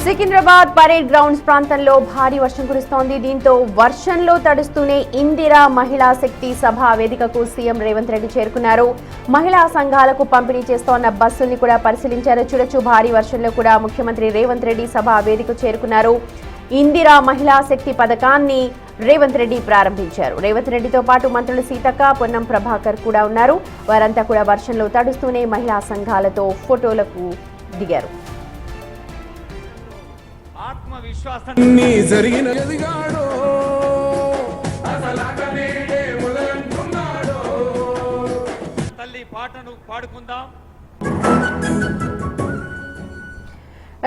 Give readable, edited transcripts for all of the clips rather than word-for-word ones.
Secunderabad parade grounds ప్రాంతంలో భారీ వర్షం కురుస్తోంది. దీంతో వర్షంలో తడుస్తూనే ఇందిరా మహిళా శక్తి సభ వేదికకు సీఎం రేవంత్ రెడ్డి చేరుకున్నారు. మహిళా సంఘాలకు పంపిణీ చేస్తోన్న బస్సుల్ని కూడా పరిశీలించారు. చూడొచ్చు, భారీ వర్షంలో కూడా ముఖ్యమంత్రి రేవంత్ రెడ్డి సభ వేదికకు చేరుకున్నారు. ఇందిరా మహిళా శక్తి పథకాన్ని రేవంత్ రెడ్డి ప్రారంభించారు. రేవంత్ రెడ్డితో పాటు మంత్రులు సీతక్క, పొన్నం ప్రభాకర్ కూడా ఉన్నారు. వారంతా కూడా వర్షంలో తడుస్తూనే మహిళా సంఘాలతో ఫోటోలకు దిగారు. ఆత్మవిశ్వాసాన్ని జరిగిన తల్లి పాటను పాడుకుందాం.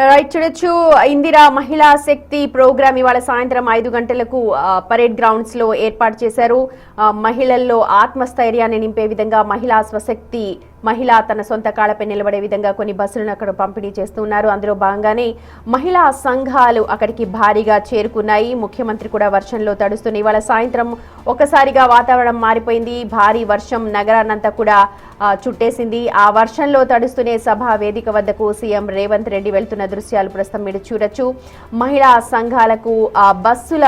రైట్, చూడొచ్చు, ఇందిరా మహిళా శక్తి ప్రోగ్రామ్ ఇవాళ సాయంత్రం 5 గంటలకు పరేడ్ గ్రౌండ్స్ లో ఏర్పాటు చేశారు. మహిళల్లో ఆత్మస్థైర్యాన్ని నింపే విధంగా మహిళా స్వశక్తి, మహిళ తన సొంత కాళ్లపై నిలబడే విధంగా కొన్ని బస్సులను అక్కడ పంపిణీ చేస్తున్నారు. అందులో భాగంగానే మహిళా సంఘాలు అక్కడికి భారీగా చేరుకున్నాయి. ముఖ్యమంత్రి కూడా వర్షంలో తడుస్తున్నాయి. ఇవాళ సాయంత్రం ఒకసారిగా వాతావరణం మారిపోయింది. భారీ వర్షం నగరాన్నంతా కూడా చుట్టేసింది. ఆ వర్షంలో తడుస్తూనే సభా వేదిక వద్దకు సీఎం రేవంత్ రెడ్డి వెళ్తున్న దృశ్యాలు ప్రస్తుతం మీరు చూడొచ్చు. మహిళా సంఘాలకు బస్సుల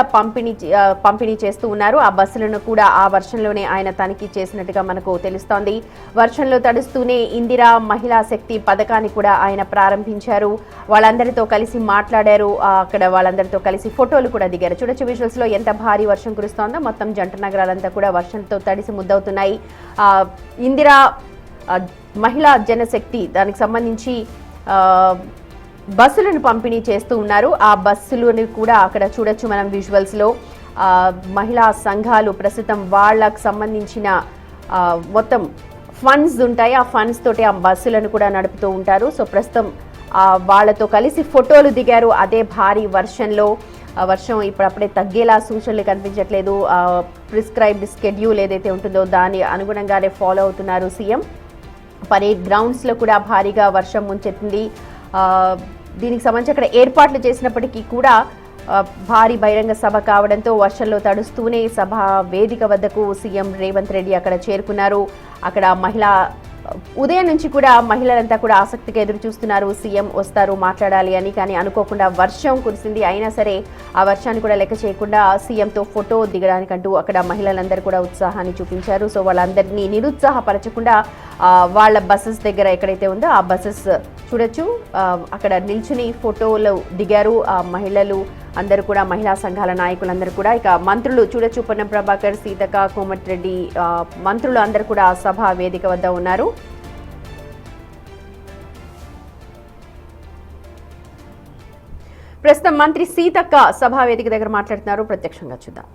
పంపిణీ చేస్తూ ఉన్నారు. ఆ బస్సులను కూడా ఆ వర్షంలోనే ఆయన తనిఖీ చేసినట్టుగా మనకు తెలుస్తోంది. వర్షంలో తూనే ఇందిరా మహిళా శక్తి పథకాన్ని కూడా ఆయన ప్రారంభించారు. వాళ్ళందరితో కలిసి మాట్లాడారు. అక్కడ వాళ్ళందరితో కలిసి ఫోటోలు కూడా దిగారు. చూడొచ్చు విజువల్స్ లో ఎంత భారీ వర్షం కురుస్తోందో. మొత్తం జంట నగరాలంతా కూడా వర్షంతో తడిసి ముద్దవుతున్నాయి. ఇందిరా మహిళా జనశక్తి దానికి సంబంధించి బస్సులను పంపిణీ చేస్తూ ఉన్నారు. ఆ బస్సులను కూడా అక్కడ చూడొచ్చు మనం విజువల్స్ లో. మహిళా సంఘాలు ప్రస్తుతం వాళ్ళకు సంబంధించిన మొత్తం ఫండ్స్ ఉంటాయి. ఆ ఫండ్స్ తోటి ఆ బస్సులను కూడా నడుపుతూ ఉంటారు. సో ప్రస్తుతం వాళ్ళతో కలిసి ఫోటోలు దిగారు. అదే భారీ వర్షంలో. వర్షం ఇప్పుడప్పుడే తగ్గేలా సూచనలు కనిపించట్లేదు. ప్రిస్క్రైబ్డ్ స్కెడ్యూల్ ఏదైతే ఉంటుందో దాని అనుగుణంగానే ఫాలో అవుతున్నారు సీఎం. పరేడ్ గ్రౌండ్స్ లో కూడా భారీగా వర్షం ముంచెత్తింది. దీనికి సంబంధించి అక్కడ ఏర్పాట్లు చేసినప్పటికీ కూడా భారీ బహిరంగ సభ కావడంతో వర్షంలో తడుస్తూనే సభ వేదిక వద్దకు సీఎం రేవంత్ రెడ్డి అక్కడ చేరుకున్నారు. అక్కడ ఉదయం నుంచి కూడా మహిళలంతా కూడా ఆసక్తిగా ఎదురు చూస్తున్నారు. సీఎం వస్తారు, మాట్లాడాలి అని. కానీ అనుకోకుండా వర్షం కురిసింది. అయినా సరే ఆ వర్షాన్ని కూడా లెక్క చేయకుండా సీఎంతో ఫోటో దిగడానికంటూ అక్కడ మహిళలందరూ కూడా ఉత్సాహాన్ని చూపించారు. సో వాళ్ళందరినీ నిరుత్సాహపరచకుండా వాళ్ళ బస్సెస్ దగ్గర ఎక్కడైతే ఉందో ఆ బస్సెస్ చూడొచ్చు, అక్కడ నిల్చుని ఫోటోలు దిగారు. ఆ మహిళలు అందరూ కూడా, మహిళా సంఘాల నాయకులందరూ కూడా. ఇక మంత్రులు చూడొచ్చు, పొన్నం ప్రభాకర్, సీతక్క, కోమటిరెడ్డి మంత్రులు అందరూ కూడా సభా వేదిక వద్ద ఉన్నారు. ప్రస్తుతం మంత్రి సీతక్క సభా వేదిక దగ్గర మాట్లాడుతున్నారు. ప్రత్యక్షంగా చూద్దాం.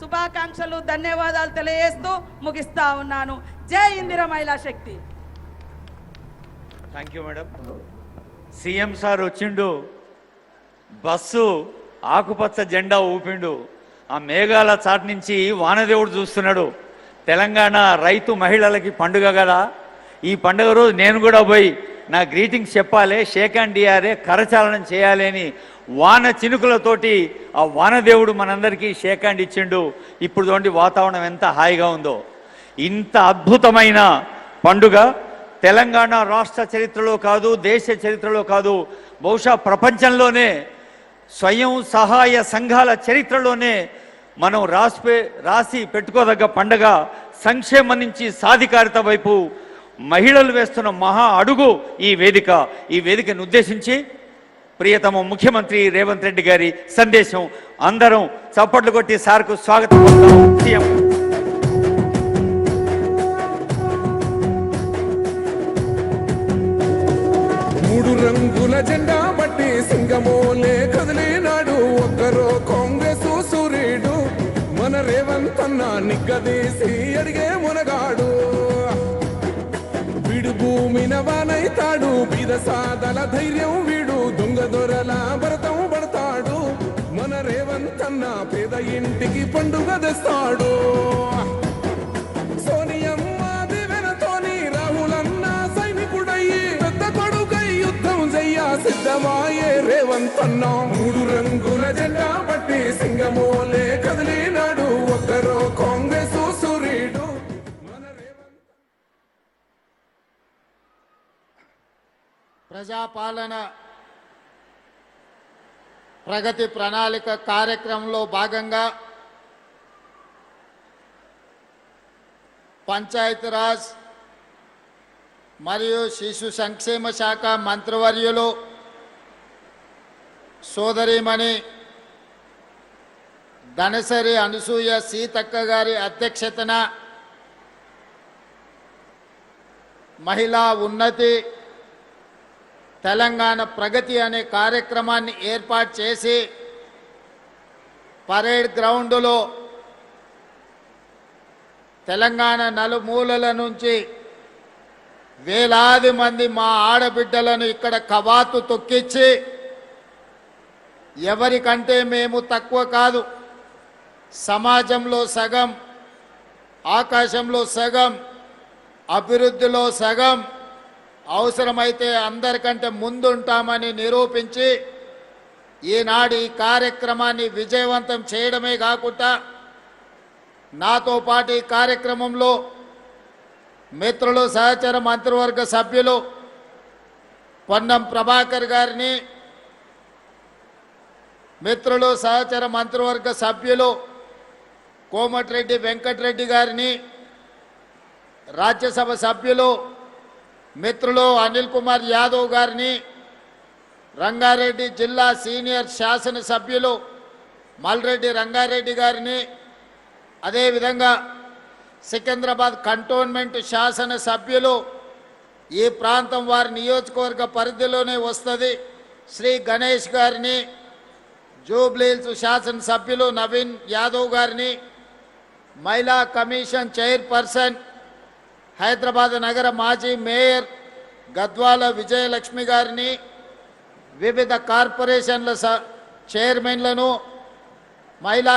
శుభాకాంక్షలు, ధన్యవాదాలు తెలియజేస్తూ ముగిస్తా ఉన్నాను. జై Indira Mahila Shakti. Thank you madam. CM sir వచ్చిండు, బస్సు ఆకుపచ్చ జెండా ఊపిండు. ఆ మేఘాల చాటు నుంచి వానదేవుడు చూస్తున్నాడు. తెలంగాణ రైతు మహిళలకి పండుగ కదా. ఈ పండుగ రోజు నేను కూడా పోయి నా గ్రీటింగ్స్ చెప్పాలి, షేక్ హ్యాండ్ ఇయ్యాలి, కరచాలనం చేయాలి అని వాన చినుకులతోటి ఆ వానదేవుడు మనందరికీ షేక్ హ్యాండ్ ఇచ్చిండు. ఇప్పుడు చూడండి వాతావరణం ఎంత హాయిగా ఉందో. ఇంత అద్భుతమైన పండుగ తెలంగాణ రాష్ట్ర చరిత్రలో కాదు, దేశ చరిత్రలో కాదు, బహుశా ప్రపంచంలోనే, స్వయం సహాయ సంఘాల చరిత్రలోనే మనం రాసి పెట్టుకోదగ్గ పండుగ. సంక్షేమం నుంచి సాధికారత వైపు మహిళలు వేస్తున్న మహా అడుగు ఈ వేదిక. ఈ వేదికను ఉద్దేశించి ప్రియతమ ముఖ్యమంత్రి రేవంత్ రెడ్డి గారి సందేశం. అందరం చప్పట్లు కొట్టి సార్కు స్వాగతం సీఎం. మూడు రంగుల జెండా బట్టి సింగమోలే కదిలినాడు. ఒక్కరో కాంగ్రెస్ సూర్యుడు, మన రేవంత్ అన్న నిగ్గదీసి అడిగే మునగాడు. వీడు భూమిన వానైతాడు, బీద సాదల ధైర్యం వీడు, దొంగ దొరల భరతం పడతాడు. మన రేవంత్ అన్న పేద ఇంటికి పండుగ తెస్తాడు. సోనియమ్మ దివెనతోని రాహులన్న సైనికుడయ్యి పెద్ద కొడుకై యుద్ధం చెయ్య సిద్ధమాయే రేవంత్ అన్న. మూడు రంగుల జెండా పట్టి సింగమోలే కదిలినాడు. ఒక్కరో కాంగ్రెస్ సూర్యుడు, మన రేవంత్. ప్రజాపాలన ప్రగతి ప్రణాళిక కార్యక్రమంలో భాగంగా పంచాయతీరాజ్ మరియు శిశు సంక్షేమ శాఖ మంత్రివర్యులు సోదరిమణి ధనసరి అనసూయ సీతక్క గారి అధ్యక్షతన మహిళా ఉన్నతి తెలంగాణ ప్రగతి అనే కార్యక్రమాన్ని ఏర్పాటు చేసి పరేడ్ గ్రౌండ్లో తెలంగాణ నలుమూలల నుంచి వేలాది మంది మా ఆడబిడ్డలను ఇక్కడ కవాతు తొక్కించి ఎవరికంటే మేము తక్కువ కాదు, సమాజంలో సగం, ఆకాశంలో సగం, అభివృద్ధిలో సగం, అవసరమైతే అందరికంటే ముందుంటామని నిరూపించి ఈనాడు ఈ కార్యక్రమాన్ని విజయవంతం చేయడమే కాకుండా నాతో పాటు ఈ కార్యక్రమంలో మిత్రులు సహచర మంత్రివర్గ సభ్యులు పొన్నం ప్రభాకర్ గారిని, మిత్రులు సహచర మంత్రివర్గ సభ్యులు కోమటిరెడ్డి వెంకటరెడ్డి గారిని, రాజ్యసభ సభ్యులు మిత్రులు అనిల్ కుమార్ యాదవ్ గారిని, రంగారెడ్డి జిల్లా సీనియర్ శాసన సభ్యులు మల్రెడ్డి రంగారెడ్డి గారిని, అదేవిధంగా సికింద్రాబాద్ కంటోన్మెంట్ శాసన సభ్యులు, ఈ ప్రాంతం వారి నియోజకవర్గ పరిధిలోనే వస్తుంది, శ్రీ గణేష్ గారిని, జూబ్లీహిల్స్ శాసన సభ్యులు నవీన్ యాదవ్ గారిని, మహిళా కమిషన్ చైర్పర్సన్ హైదరాబాద్ నగర మాజీ మేయర్ గద్వాల విజయలక్ష్మి గారిని, వివిధ కార్పొరేషన్ల చైర్మన్లను, మహిళా